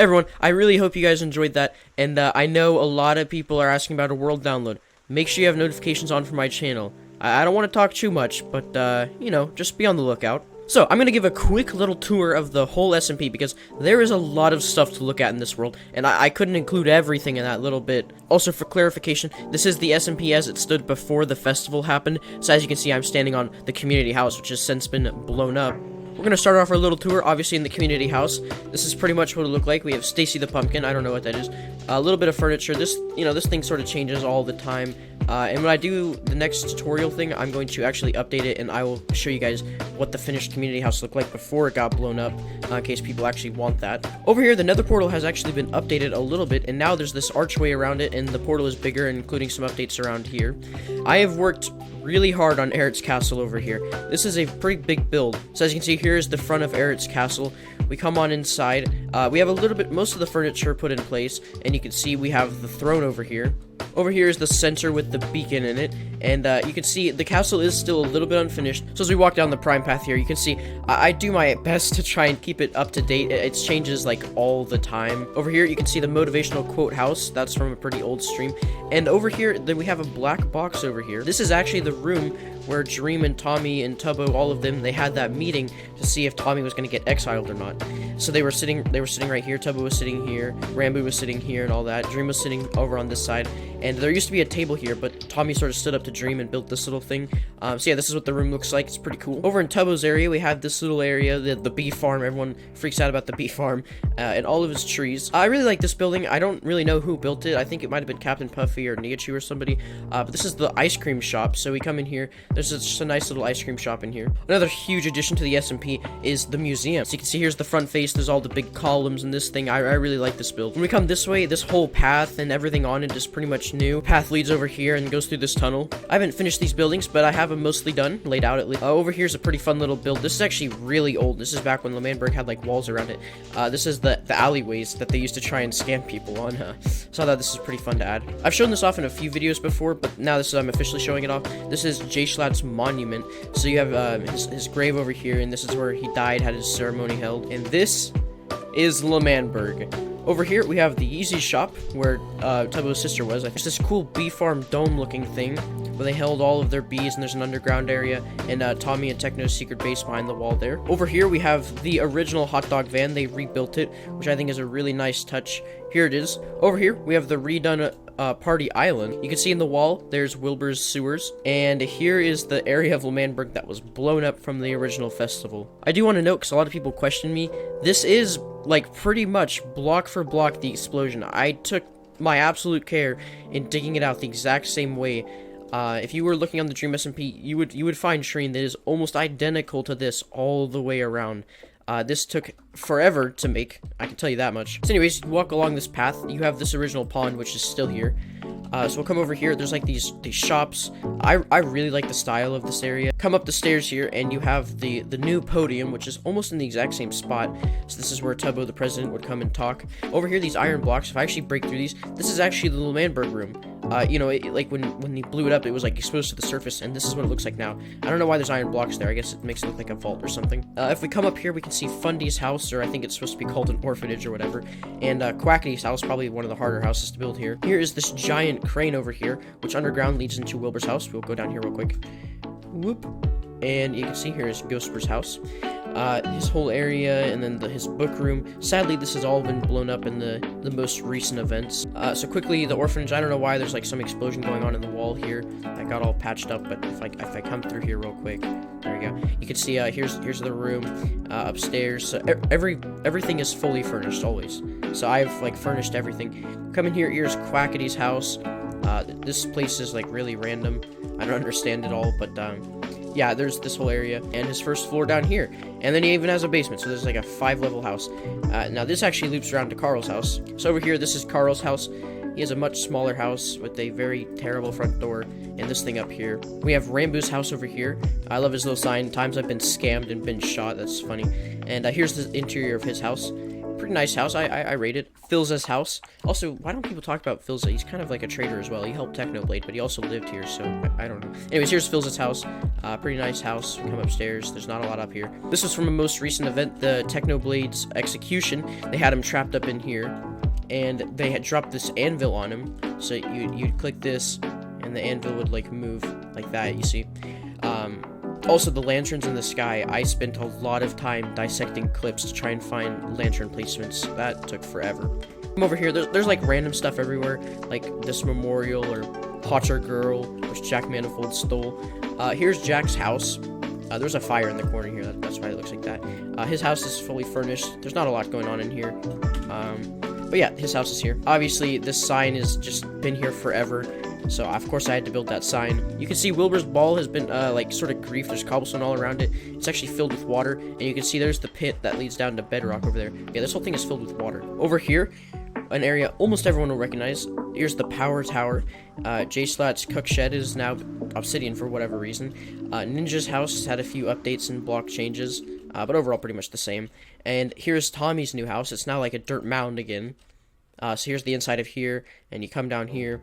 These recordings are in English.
everyone, I really hope you guys enjoyed that, and I know a lot of people are asking about a world download. Make sure you have notifications on for my channel. I don't want to talk too much, but, you know, just be on the lookout. So, I'm going to give a quick little tour of the whole SMP, because there is a lot of stuff to look at in this world, and I couldn't include everything in that little bit. Also, for clarification, this is the SMP as it stood before the festival happened, so as you can see, I'm standing on the community house, which has since been blown up. We're going to start off our little tour, obviously in the community house. This is pretty much what it looked like. We have Stacy the Pumpkin, I don't know what that is. A little bit of furniture. This thing sort of changes all the time. And when I do the next tutorial thing, I'm going to actually update it, and I will show you guys what the finished community house looked like before it got blown up, in case people actually want that. Over here, the nether portal has actually been updated a little bit, and now there's this archway around it, and the portal is bigger, including some updates around here. I have worked really hard on Eric's castle over here. This is a pretty big build. So as you can see, here is the front of Eric's castle. We come on inside. We have a little bit, most of the furniture put in place, and you can see we have the throne over here. Over here is the center with the beacon in it, and you can see the castle is still a little bit unfinished. So as we walk down the prime path here, you can see I do my best to try and keep it up to date. It changes like all the time. Over here, you can see the motivational quote house. That's from a pretty old stream. And over here, then we have a black box over here. This is actually the room where Dream and Tommy and Tubbo, all of them, they had that meeting to see if Tommy was going to get exiled or not. So they were sitting right here. Tubbo was sitting here. Rambo was sitting here and all that. Dream was sitting over on this side. And there used to be a table here, but Tommy sort of stood up to Dream and built this little thing. So yeah, this is what the room looks like. It's pretty cool. Over in Tubbo's area, we have this little area, the bee farm. Everyone freaks out about the bee farm and all of his trees. I really like this building. I don't really know who built it. I think it might have been Captain Puffy or Nihachu or somebody. But this is the ice cream shop. So we come in here. There's just a nice little ice cream shop in here. Another huge addition to the SMP is the museum. So you can see here's the front face. There's all the big columns and this thing. I really like this build. When we come this way, this whole path and everything on it is pretty much new. Path leads over here and goes through this tunnel. I haven't finished these buildings, but I have them mostly done, laid out at least. Over here's a pretty fun little build. This is actually really old. This is back when L'Manberg had like walls around it. This is the alleyways that they used to try and scam people on. So I thought this is pretty fun to add. I've shown this off in a few videos before, but now I'm officially showing it off. This is J Schlatt's monument. So you have his grave over here, and this is where he died, had his ceremony held. And this is L'Manberg. Over here, we have the Easy Shop, where Tubbo's sister was. There's this cool bee farm dome-looking thing, where they held all of their bees, and there's an underground area, and Tommy and Techno's secret base behind the wall there. Over here, we have the original hot dog van. They rebuilt it, which I think is a really nice touch. Here it is. Over here, we have the redone party island. You can see in the wall, there's Wilbur's sewers, and here is the area of L'Manberg that was blown up from the original festival. I do want to note, because a lot of people question me, this is like pretty much block for block the explosion. I took my absolute care in digging it out the exact same way. If you were looking on the Dream SMP, you would find terrain that is almost identical to this all the way around. This took forever to make, I can tell you that much. So anyways, you walk along this path, you have this original pond, which is still here. So we'll come over here, there's like these shops. I really like the style of this area. Come up the stairs here, and you have the new podium, which is almost in the exact same spot. So this is where Tubbo, the president, would come and talk. Over here, these iron blocks, if I actually break through these, this is actually the L'Manberg room. You know, like when they blew it up, it was like exposed to the surface, and this is what it looks like now. I don't know why there's iron blocks there. I guess it makes it look like a vault or something. If we come up here, we can see Fundy's house, or I think it's supposed to be called an orphanage or whatever, and Quackity's house, probably one of the harder houses to build here. Here is this giant crane over here, which underground leads into Wilbur's house. We'll go down here real quick. Whoop. And you can see here is Ghostbur's house. His whole area, and then his book room. Sadly, this has all been blown up in the most recent events. So quickly, the orphanage. I don't know why there's like some explosion going on in the wall here. That got all patched up, but if I come through here real quick, there we go. You can see here's the room upstairs. So everything is fully furnished always. So I've like furnished everything. Come in here. Here's Quackity's house. This place is like really random. I don't understand it all, but yeah, there's this whole area, and his first floor down here, and then he even has a basement, so there's like a 5-level house. Now this actually loops around to Carl's house. So over here, this is Carl's house. He has a much smaller house with a very terrible front door, and this thing up here. We have Rambo's house over here. I love his little sign, times I've been scammed and been shot. That's funny. And here's the interior of his house. pretty nice house. I rate it. Phil's house. Also, why don't people talk about Phil's? He's kind of like a trader as well. He helped Technoblade, but he also lived here, so I don't know. Anyways, here's Phil's house. Pretty nice house. We come upstairs. There's not a lot up here. This was from a most recent event, the Technoblade's execution. They had him trapped up in here, and they had dropped this anvil on him. So you'd click this, and the anvil would like move like that. You see. Also, the lanterns in the sky, I spent a lot of time dissecting clips to try and find lantern placements. That took forever. Come over here, there's like random stuff everywhere, like this memorial or Potter Girl, which Jack Manifold stole. Here's Jack's house. There's a fire in the corner here, that's why it looks like that. His house is fully furnished. There's not a lot going on in here. But yeah, his house is here. Obviously, this sign has just been here forever. So, of course, I had to build that sign. You can see Wilbur's ball has been, like, sort of griefed. There's cobblestone all around it. It's actually filled with water. And you can see there's the pit that leads down to bedrock over there. Yeah, this whole thing is filled with water. Over here, an area almost everyone will recognize. Here's the power tower. J-Slat's cook shed is now obsidian for whatever reason. Ninja's house has had a few updates and block changes. But overall, pretty much the same. And here's Tommy's new house. It's now like a dirt mound again. So here's the inside of here. And you come down here.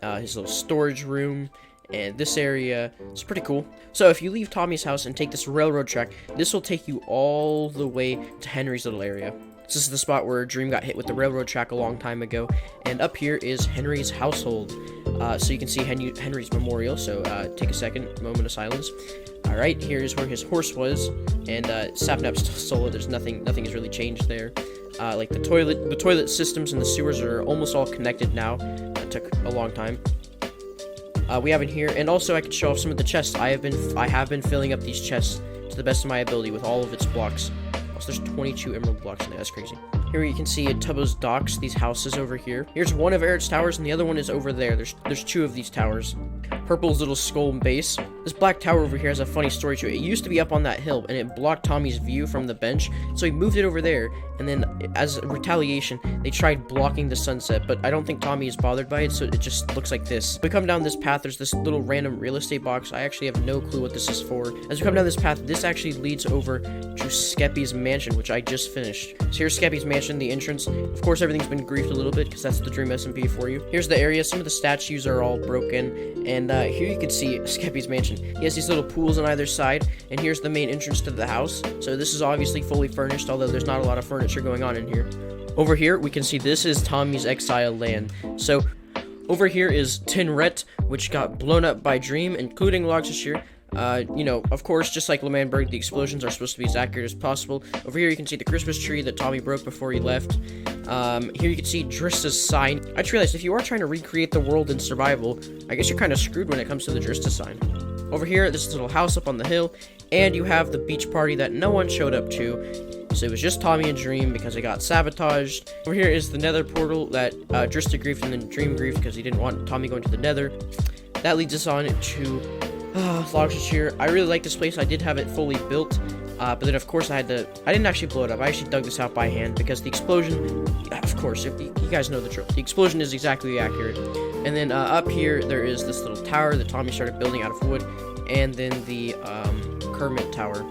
His little storage room, and this area is pretty cool. So if you leave Tommy's house and take this railroad track, this will take you all the way to Henry's little area. This is the spot where Dream got hit with the railroad track a long time ago, and up here is Henry's household. So you can see Henry's memorial, so take a moment of silence. Alright, here's where his horse was, and Sapnap's still solo. There's nothing has really changed there. Like the toilet systems and the sewers are almost all connected now. That took a long time. We have in here, and also I could show off some of the chests. I have been filling up these chests to the best of my ability with all of its blocks. Also, there's 22 emerald blocks in there. That's crazy. Here you can see at Tubbo's docks, these houses over here. Here's one of Eric's towers, and the other one is over there. There's two of these towers. Purple's little skull and base. This black tower over here has a funny story to it. It used to be up on that hill, and it blocked Tommy's view from the bench, so he moved it over there, and then as a retaliation, they tried blocking the sunset, but I don't think Tommy is bothered by it, so it just looks like this. We come down this path, there's this little random real estate box. I actually have no clue what this is for. As we come down this path, this actually leads over to Skeppy's mansion, which I just finished. So here's Skeppy's mansion, the entrance. Of course, everything's been griefed a little bit, because that's the Dream SMP for you. Here's the area. Some of the statues are all broken, and here you can see Skeppy's mansion. He has these little pools on either side, and here's the main entrance to the house. So this is obviously fully furnished, although there's not a lot of furniture going on in here. Over here, we can see this is Tommy's exile land. So over here is Tinret, which got blown up by Dream, including Logsashire. You know, of course, just like Lemanberg, the explosions are supposed to be as accurate as possible. Over here, you can see the Christmas tree that Tommy broke before he left. Here you can see Drista's sign. I just realized if you are trying to recreate the world in survival, I guess you're kind of screwed when it comes to the Drista sign. Over here, this little house up on the hill, and you have the beach party that no one showed up to. So it was just Tommy and Dream because it got sabotaged. Over here is the nether portal that Drista griefed and then Dream griefed because he didn't want Tommy going to the nether. That leads us on to Logsashire. I really like this place. I did have it fully built, but then of course I didn't actually blow it up. I actually dug this out by hand because the explosion, of course, if you guys know the drill. The explosion is exactly accurate. And then up here there is this little tower that Tommy started building out of wood, and then the Kermit tower.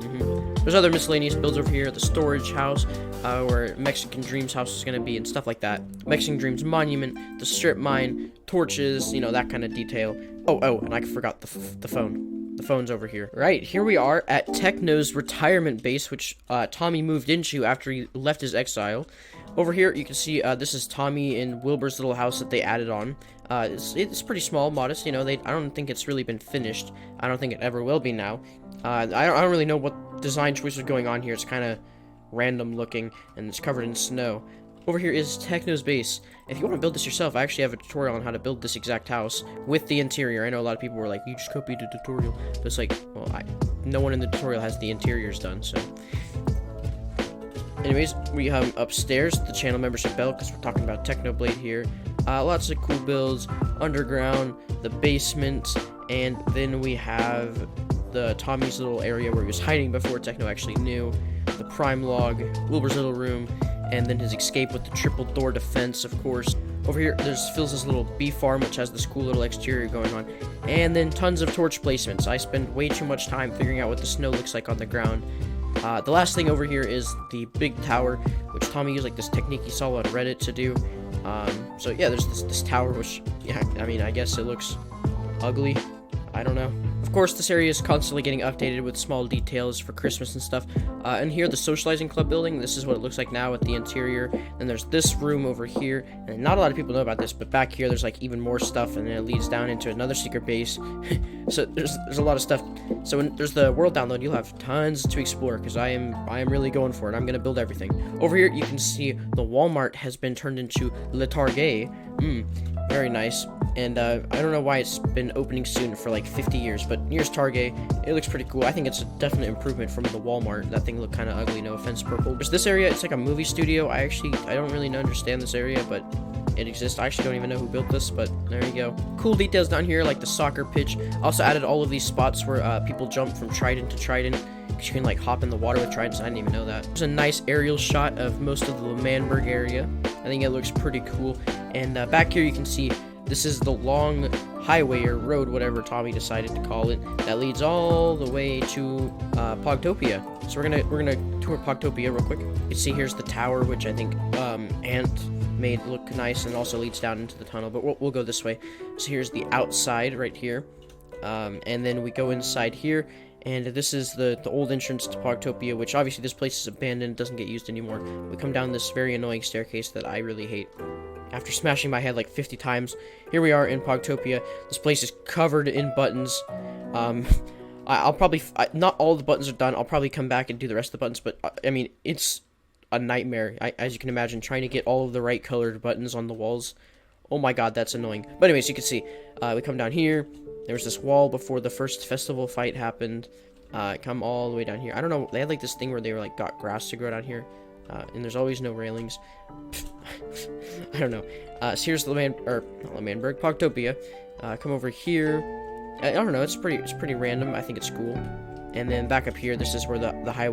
There's other miscellaneous builds over here. The storage house, where Mexican Dream's house is going to be, and stuff like that. Mexican Dream's monument, the strip mine, torches, you know, that kind of detail. Oh, and I forgot the phone. The phone's over here. Right, here we are at Techno's retirement base, which Tommy moved into after he left his exile. Over here, you can see this is Tommy and Wilbur's little house that they added on. It's pretty small, modest, you know. I don't think it's really been finished. I don't think it ever will be now. I don't really know what design choices are going on here. It's kind of random looking, and it's covered in snow. Over here is Techno's base. If you want to build this yourself, I actually have a tutorial on how to build this exact house with the interior. I know a lot of people were like, you just copied the tutorial. But it's like, well, no one in the tutorial has the interiors done, so. Anyways, we have upstairs the channel membership bell, because we're talking about Technoblade here. Lots of cool builds, underground, the basement, and then we have the Tommy's little area where he was hiding before Techno actually knew, the prime log, Wilbur's little room, and then his escape with the triple door defense, of course. Over here, there's Phil's little bee farm, which has this cool little exterior going on, and then tons of torch placements. I spend way too much time figuring out what the snow looks like on the ground. The last thing over here is the big tower, which Tommy used like this technique he saw on Reddit to do. So yeah, there's this tower, which, yeah, I mean, I guess it looks ugly. I don't know. Of course, this area is constantly getting updated with small details for Christmas and stuff. And here, the socializing club building, this is what it looks like now with the interior. And there's this room over here, and not a lot of people know about this, but back here, there's like even more stuff, and then it leads down into another secret base. So there's a lot of stuff. So when there's the world download, you'll have tons to explore, because I am really going for it. I'm gonna build everything. Over here, you can see the Walmart has been turned into Le Target. Very nice. And I don't know why it's been opening soon for like 50 years, but here's Target. It looks pretty cool. I think it's a definite improvement from the Walmart. That thing looked kind of ugly, no offense, purple. There's this area, it's like a movie studio. I don't really understand this area, but it exists. I actually don't even know who built this, but there you go. Cool details down here, like the soccer pitch. Also added all of these spots where people jump from trident to trident, because you can like hop in the water with tridents. I didn't even know that. There's a nice aerial shot of most of the Manberg area. I think it looks pretty cool. And back here you can see this is the long highway or road, whatever Tommy decided to call it, that leads all the way to Pogtopia. So we're gonna tour Pogtopia real quick. You can see here's the tower, which I think Ant made look nice, and also leads down into the tunnel. But we'll go this way. So here's the outside right here, and then we go inside here. And this is the old entrance to Pogtopia, which obviously this place is abandoned, doesn't get used anymore. We come down this very annoying staircase that I really hate. After smashing my head like 50 times, here we are in Pogtopia. This place is covered in buttons. I'll probably, not all the buttons are done. I'll probably come back and do the rest of the buttons, but I mean, it's a nightmare. As you can imagine, trying to get all of the right colored buttons on the walls. Oh my god, that's annoying. But anyways, you can see, we come down here. There's this wall before the first festival fight happened. Come all the way down here. I don't know, they had like this thing where they were like got grass to grow down here. And there's always no railings. I don't know. So here's the Manberg, Pogtopia. Come over here. I don't know, it's pretty random. I think it's cool. And then back up here, this is where the highway